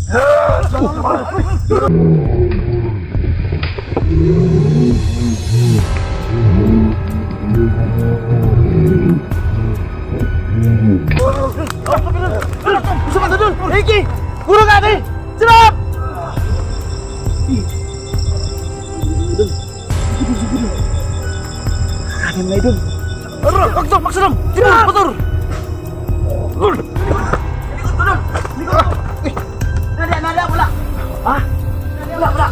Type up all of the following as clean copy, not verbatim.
Gusto ka doon? Ricky! Puro ka natin! Sarap! Kakanin na idol. Aral! Magdong! Magsalam! Sino? Motor! Nada! Wala! Ha? Wala!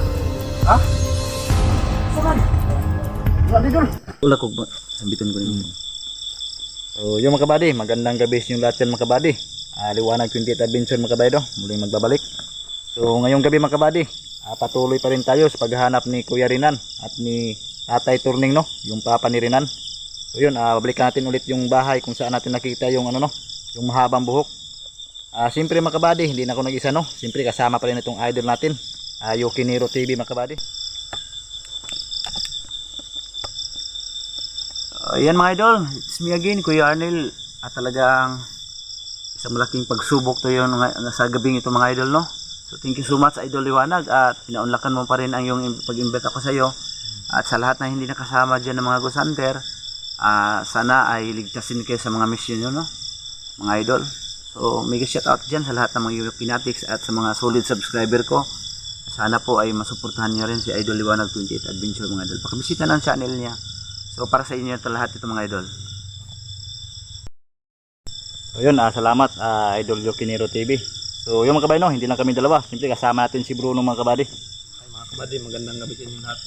Ha? Saan? Wala idol! Wala ko ba? Sambitan ko rin. So yung mga kabady, magandang gabi sa inyo lahat yan mga kabady. Liwanag 28 Adventure mga kabady, muling magbabalik. So ngayong gabi mga kabady, patuloy pa rin tayo sa paghahanap ni Kuya Rinan at ni Tatay Turning, no, yung papa ni Rinan. So yun, babalikan natin ulit yung bahay kung saan natin nakita yung ano, no, yung mahabang buhok. Siyempre mga kabady, hindi na ako nag-isa, no. Siyempre kasama pa rin itong idol natin, Yokiniro TV mga kabady. Ayan mga idol, it's me again, Kuya Arnel. At talagang isang malaking pagsubok to yun sa gabing ito mga idol, no. So thank you so much Idol Liwanag, at pinaunlakan mo pa rin ang yung pag-imbita ko sa iyo. At sa lahat na hindi nakasama dyan ng mga Ghost Hunter, sana ay ligtasin kayo sa mga mission nyo, no, mga idol. So mega shout out dyan sa lahat ng mga Yokinatics at sa mga solid subscriber ko. Sana po ay masuportahan nyo rin si Idol Liwanag 28 Adventure mga idol. Pakibisita ng channel niya. So para sa inyo ito lahat ito mga idol. So yun, salamat Idol Yokiniro TV. So yung mga kabady, no, hindi lang kami dalawa, siyempre kasama natin si Bruno mga kabady. Ay mga kabady, magandang gabi sa inyo lahat.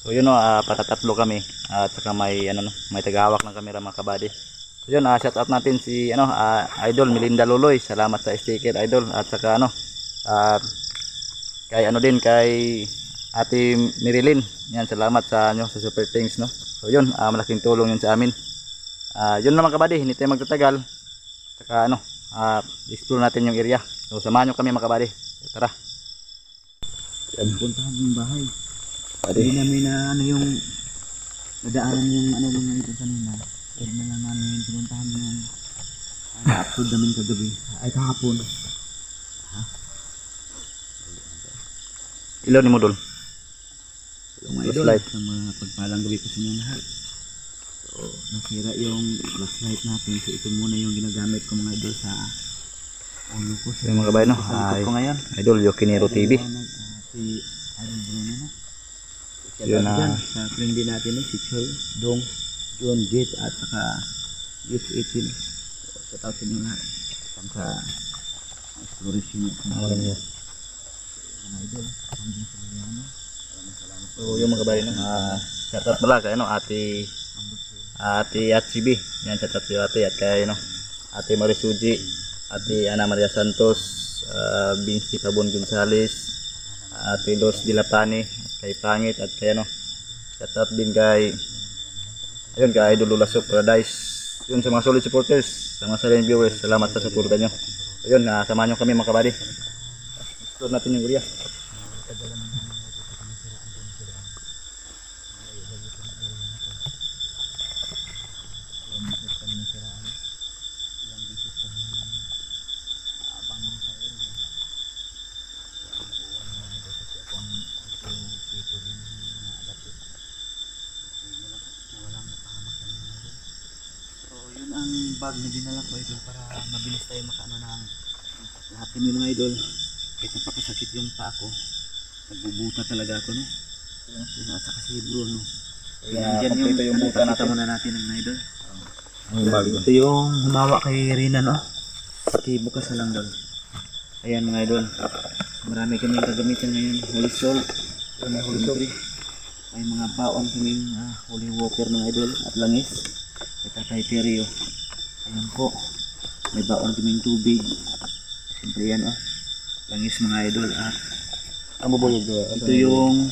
So yun, no, patatatlo kami at saka may ano, no, may tagahawak ng kamera mga kabady. So yun, shout out natin si ano, Idol Melinda Luloy, salamat sa sticker Idol, at saka ano, kay ano din kay Ate Marilyn, yan, salamat sa ano, sa super thanks, no. So yun, malaking tulong yun sa amin. Yun lang mga kabady, hindi tayo magtatagal. Saka ano, explore natin yung area. So samahan nyo kami mga kabady. Tara. Puntahan yung bahay. Hindi namin na ano yung nadaanan yung ano mga ito kanina. Pero na lang namin pinuntahan yung na-upload namin kagabi. Ay kahapon. Ilaw ni Modol. Mga idol, sa mga pagpalang gabi po sa inyo lahat. So, nasira yung flashlight natin. So, ito muna yung ginagamit ko mga idol sa ulo ko. So yung mga kabady, no, Ko ngayon. Idol Yokiniro TV. Si Idol Bruno, no? Yun na. Sa friend din natin, no? Si Choy, Dong, John, Jet, at saka Youth 18. So, sa tao sa inyo lahat. Sa exploration niya. Mga idol, hanggang sa mga ano. So yung mga kabady, no, shout out pala kay ano, Ate Atsibi. Yan, shout out kay Ate at kay ano, Ate Marisuji, Ate Ana Maria Santos, Vinci Pabon Gonzales, Ate Los Dilapani, kay Pangit, at kay ano, shout out din kay ayun, kay Idol Lulasok Paradise. Yun, sa mga solid supporters, sa mga silent viewers, salamat sa suporta nyo. Ayun, samahan nyo kami mga kabady. Explore natin yung area. Ang bag na dinala ko idol para mabilis tayo makaano ng lahat kami mga idol. Kahit napakasakit yung paa ko, nagbubuta talaga ako, no. At saka si Bruno. Yan yung buta natin. Muna natin ng idol. Ito yung humawa kay Rina, no. Pati bukas na lang doon. Ayan mga idol, marami kaming kagamitan ngayon. Holy salt, holy tree. May mga baon kaming holy water mga idol at langis. Tatay Terio. Ayan po, may baon kaming tubig. Siyempre yan, langis mga idol. Ang bubuyog doon. Ito yung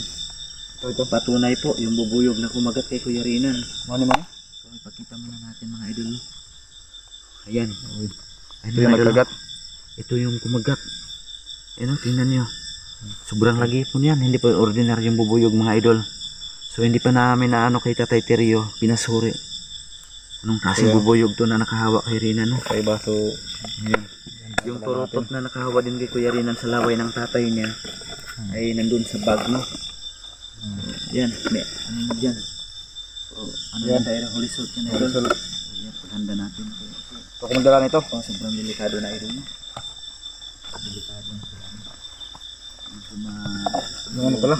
patunay po, yung bubuyog na kumagat kay Kuya Rinan. Ano naman? So ipakita muna natin mga idol. Ayan. Ito yung nagkagat. Ito yung kumagat. Ayan, tingnan nyo. Sobrang lagi po niyan. Hindi pa ordinary yung bubuyog mga idol. So hindi pa namin na ano kay Tatay Terio pinasuri. Anong klaseng bubuyog to na nakahawak kay Rina, no? Kaya ba? So, ayan. Yung turutot na nakahawa din kay Kuya Rinan sa laway ng tatay niya ay nandun sa bag mo. Yan, may ano na dyan. So, ano yan tayo, holy salt yan idol. So, yan, paghanda natin. So, kung magdala nito? Oh, sobrang delikado na idol, no? Delikado na sila. Medyo Yung ano pala?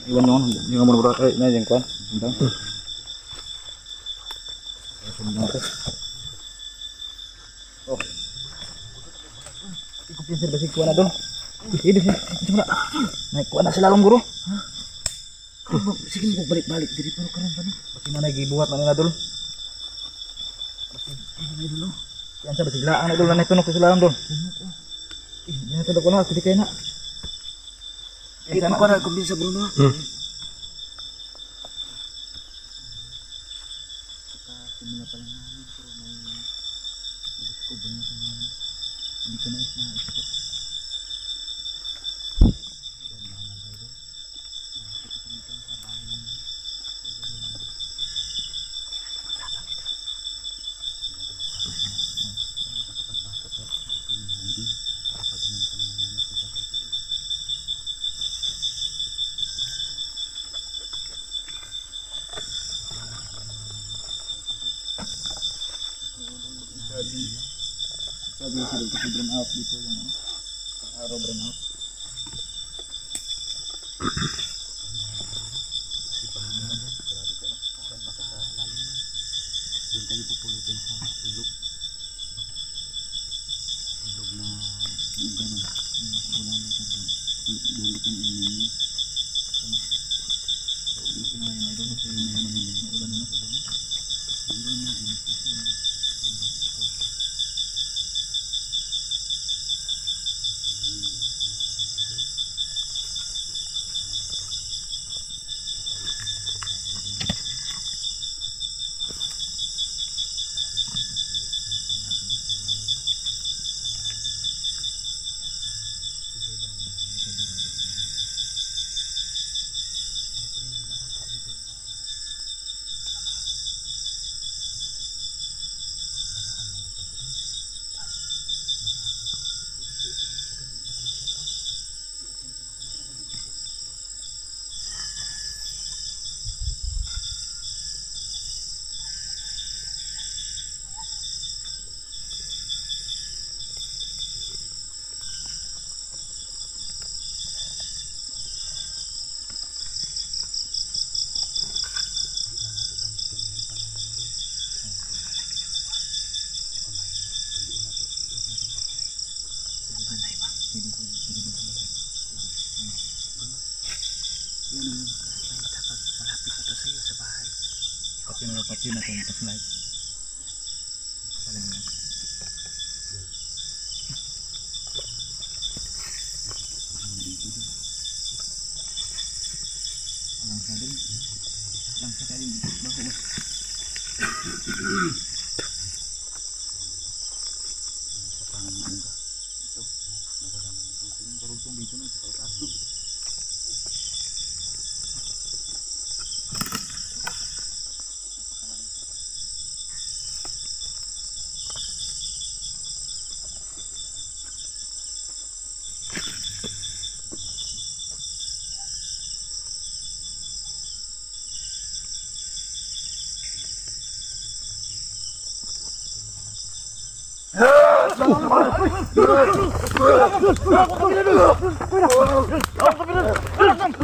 Iwan nyo, yung ano muna ba? Na, yung kwan? Handa. Oh. Ikaw pinsir basig kuha na doon. Hindi siya. Naik kuha na sila lang guro. sige mo balik-balik diri pero karon pa ni. Basi na nagibuhat na nga doon. Basi Ano idol, no? yan sa basig laang na doon na tunok sila lang doon. Yan na ko na, pwede kayo na. Ito ko na kumbinsa Bruno. Simula pa lang namin pero may discover na kami. Hindi ko nais na ito. Sabi yung sila kasi burn out dito yung araw burn out. Doon tayo pupulutin sa ilog. Ilog na gano'n. Wala nang sabi. Dulot ng inan niya. Yung na yun ay doon sa yun na yun ang ulan na doon. Doon na inan. Yan ang flashlight kapag malapit na to sa iyo sa bahay. Kasi napatsin na itong flashlight. Saling yan. Alang sa din. Alang sa kayo. Bako mo. Sa pangamuga. Ito, nawala na ito. Yung karugtong dito na sa aso.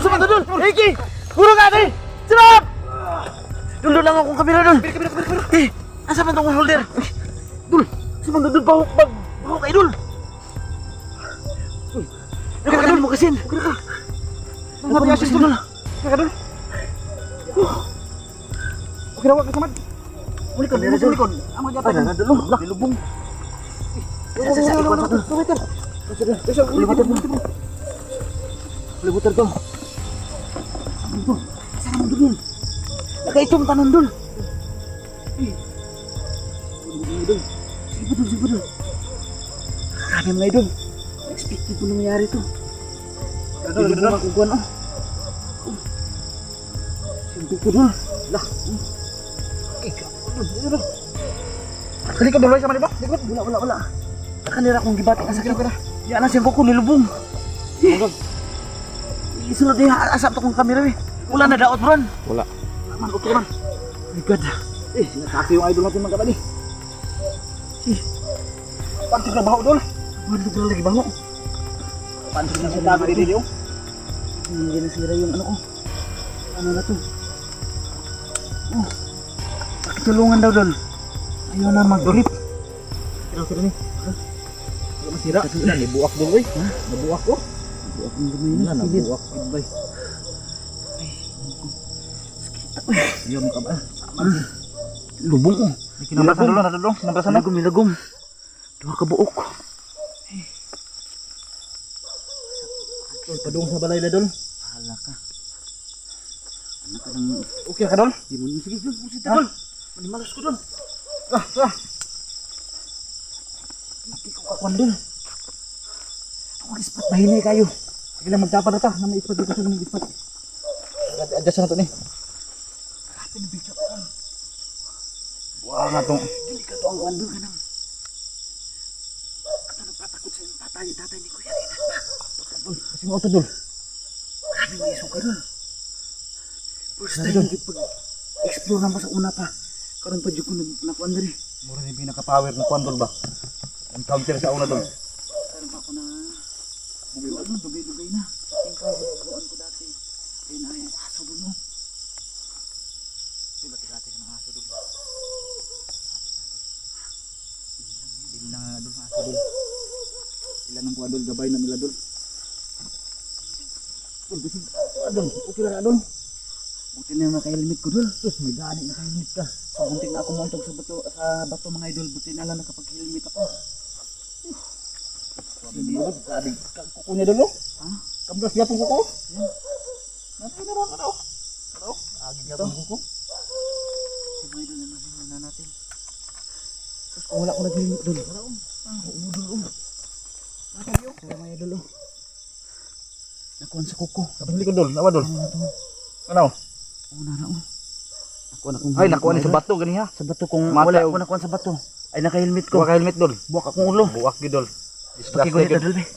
Sama to dul. Iki. Guru ka dai. Serap. Dul lang akong kamera dul. Asa man tong holder? Dul. Sama to dul bahuk bag. Bahuk kay dul. Naka dul mo kasin. Mga biyasis dul. Naka dul. Okay na wa ka samad. Muli ko, muli ko. Ang magyapon. Ay, dul. Dilubong. Sa ikon sa dul. Libutan mo. Libutan to. Dul. Saan mo dul? Nagaitom tanon dul. Dul. Sige dul. Grabe mga idol. Expected po nangyayari to. Dul mo makukuha na. Simple ko dul. Lah. Dul. Kali ka dul sama di ba? Wala. Kanira akong gibati ka sakit. Di ana siyang kuko nilubong. Isunod niya asap to kong kamera eh. Wala na daot bron. Wala. Man okay man. My God. Natake yung idol natin mga kabady. Pantig na baho dol. Pantig na lagi baho. Pantig na sa tago dito. Hindi na sira yung ano ko. Ano na to? Oh. Pakitulungan daw dol. Ayaw na mag-grip. Sira ni. Masira. Wala, nibuak dul oy. Ha? Nabuak ko. Nabuak ng gamay na. Wala, nabuak bay. Ayaw mo ka ba? Lubong oh. Kinambrasan dulu, nadulong. Kinambrasan na. Milagom. Duha ka buok. Padung sa balay na dul. Hala ka. Anak ka ng... Okay ka dul? Di mo niyo. Sige, dul. Pusita dul. Manimalas ko dul. Hindi ko kakuan dul. Ako mag-ispat. Mahinay kayo. Sige lang magtapad na ta. Na may ispat dito sa mga ispat. Adjust na to ni. Grabe na bigla ko. Wah nga tong. Dili ka to ang kuan dul ka nang. Kato nagpatakot sa tatay ni Kuya Renan ba? Dul, kasi mo auto dul. Grabe may iso ka dul. First time nagpag-explore naman sa una pa. Karon pa dyan ko nakuan dali. Mura ni pinaka-power na kuan dul ba? Ang counter sa una dul. Karon pa ako na dugay-dugay na. Tingin ko buwan ko dati. Kaya na ay aso dun no. Sila dati ka ng aso dul. Din lang dul aso dul. Sila nang kuan dul gabay na nila dul. Dul bisig adol. Okay ra adol. Buti na yung naka-helmet ko dul. Sus may gani na kayo ka. So kung tingnan ako montog sa bato mga idol, buti na lang nakapag-helmet ako. Hindi mo sabi kuko niya dul. Ha? Kambras niya pong kuko. Yan. Natin na ron ano. Ano? Agi ka pong kuko. Si mga idol naman na natin. Tapos kung wala ko nag-helmet dul. Wala ko. Dul. Natagyo. Kaya mga idol oh. Nakuhan sa kuko. Kapag likod dul, nawa dul. Ano? Una na oh. Nakuha na kong Ay nakuha ni sa bato gani ha. Sa bato kung Matay, wala oh. ako nakuha sa bato. Ay naka-helmet ko. Buwak ka helmet dul. Buwak akong ulo. Buwak gyud dul. Pakigunit na dul be.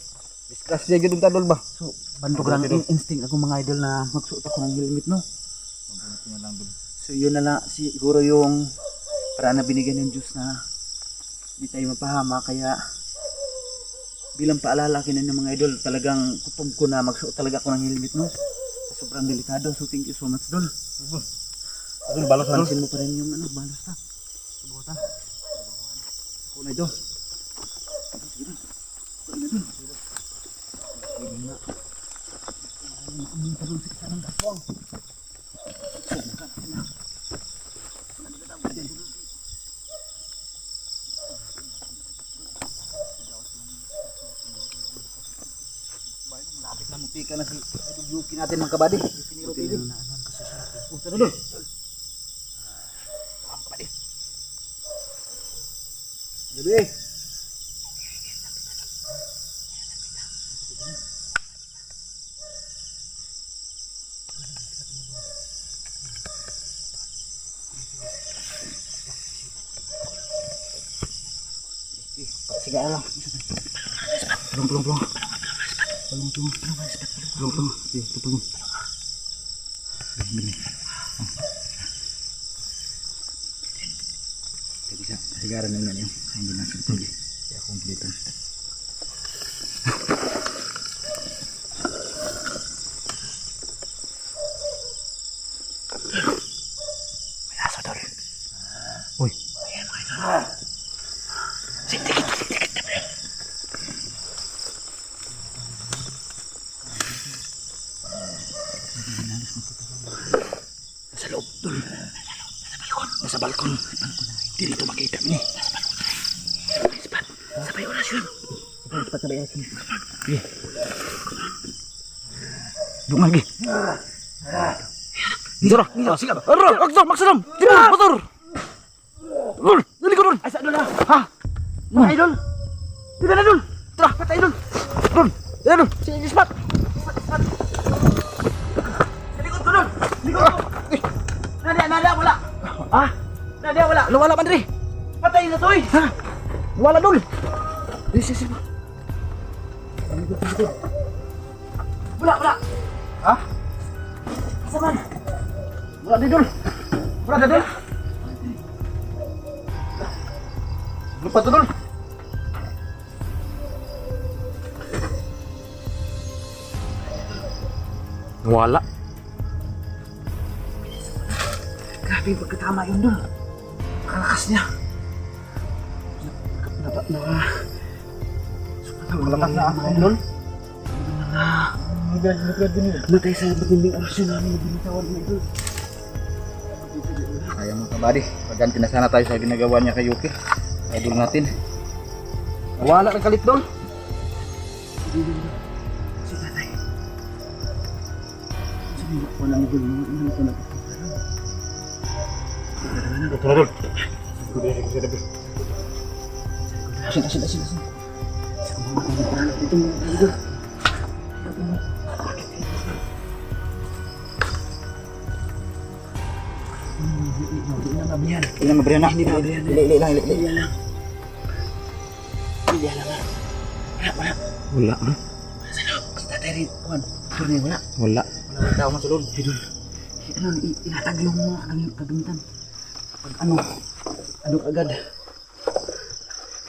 Discuss niya gyud ta dul ba? So, bandog lang instinct akong mga idol na magsuot ako ng helmet no. Mabuti na lang dul. So yun na lang siguro yung para na binigyan ng Diyos na hindi tayo mapahama kaya bilang paalala akin ng mga idol talagang kutob ko na magsuot talaga ako ng helmet no. Sobrang delikado so thank you so much dol. Dul balos dul. Pansin mo pa rin yung ano balos ta. Subukan. Kulay do. Lapit na mutika na si Idol Yuki natin mga kabady. Yuki ni Rotili. Pusa na dul. Kabady. Gabi. Sige lang. Belum. Belum. Bili. Jadi segaran na yan. Hindi na sintuli. Kaya kompleto. May aso dol. Uy. Ayan mga idol. Dikit. Nasa loob, dul. Nasa balkon. Hindi nito makita ni. Sabay orasyon. Sabay orasyon. Sige. Doon lagi. Dora. Sige. Aktor, maksadam. Timur, motor. Dul, dali ko dul. Asa dul ha? Ha? Mga idol. Tidak na dul. Tara, patay dul. Dul. Tidak dul. Sige, spot. Likod ko dul. Likod ko. Nada, wala. Ah, Nada, wala. wala man diri. Patay na to eh. Ha? Wala dul. Yes. Wala. Ha? Asa man? Wala di dul. Wala di dul. Lupa to dul. Wala. Grabe yung pagkatama yun dul. Nakalakas niya. Malakas na ako dul. Matay sa matinding orasyon namin. Binitawan mo ito. Kaya mga kabady, pagganti na sana tayo sa ginagawa niya kay Yuki. Idol natin. Wala ng kalit doon. Si tatay. Sabi mo, wala mo doon. Ano ito na? Betul. Asin. Ito mo, doon. Ini memberi anak. Ili lang. Wala. Si tatay rin, Juan. Turne, wala. Wala. Wala daw masulod. Idol. Ano, ilatag yung mga kagamitan. Pag ano agad.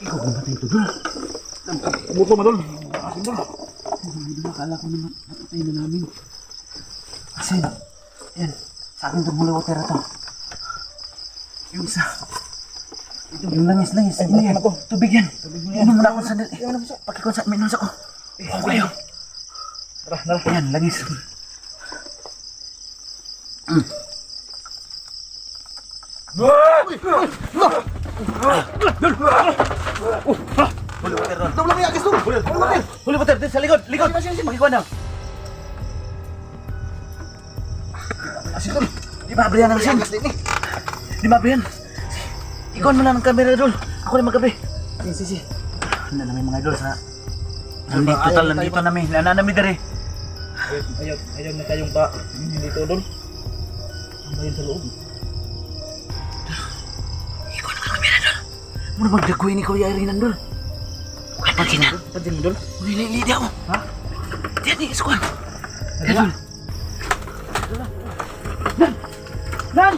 Ikaw kung batay ito doon. Buko mo dul. Asin doon. Idol, akala ko naman napatay na namin. Asin. Yan. Sa akin itong holy water ito. Yung isa. Ito, yung langis. Ano yan? Tubig yan. Inom muna ako sandali. Pakikon sa minum sa ko. Okay. Tara. Yan, langis. Huli water sa likod. Pakikuan na. Asin doon. Di ba abrihan ang asin? Di ba abrihan? Ikaw mo na ng kamera doon. Ako rin magabi. Si. Ano namin mga idol sa... Nandito namin. Nananami dari. Ayaw na tayong pa. Dito dul. Ang bayan sa loob. Ikaw na ng kamera doon. Muna magdagoy ni Kuya Irinan doon. Pansin mo doon? Lili di ako. Ha? Di, iskuhan. Doon. Nan!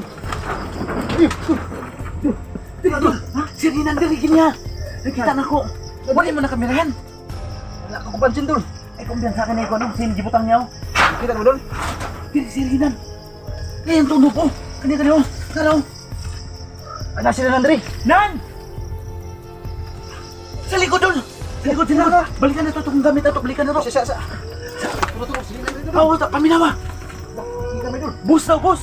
Ha? Si Rinan dirigin niya. Nakita na ko. Wala mo na kamerahan. Wala ka kupansin doon. Ay kumbiyan sa akin na ikaw. Sino gibutang niya? Kita mo doon? Si Rinan. Ay, ang tunog ko. Kanya. Karaw. Ano si Rinan diri? Nan! Sa likod doon. Sa likod sila. Balikan na ito. Itong gamit na ito. Balikan na ito. Sa. Paminawa. Bus daw, bus.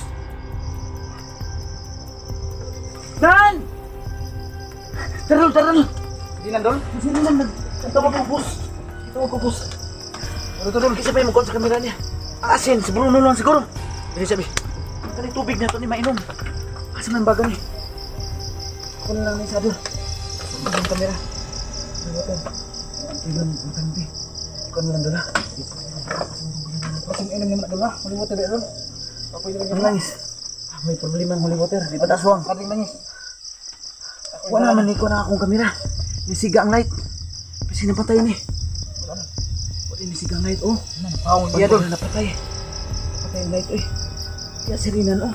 Dan! Taral! Hindi nandun? Kasi naman, nagtawag ko bus. Taral, kasi pa yung magkon sa kamera niya. Ang asin, sa Bruno lang siguro. Hindi sabi, kani tubig na ito ni mainom. Asa man baga ni? Ako na lang na isa doon. Ang kamera. Ilan, matandi. Ikaw na lang doon ha. Kasing inom naman doon ha. Holy water doon. Ang langis. May problema ang holy water. Di pa taswang. Karing langis. Wala naman ikaw na akong kamera. Nisiga ang light. Kasi napatay ni. Wala nisiga ang light. Oh. Iya doon. Napatay. Napatay ang light. Iya si Rinan.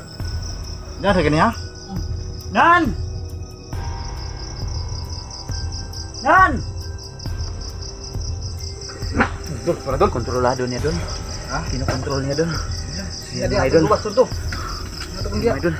Yan sa kanya. Nan! Dul, Kontrolado niya doon. Ha? Kinokontrol niya doon. Yan idol. Idol.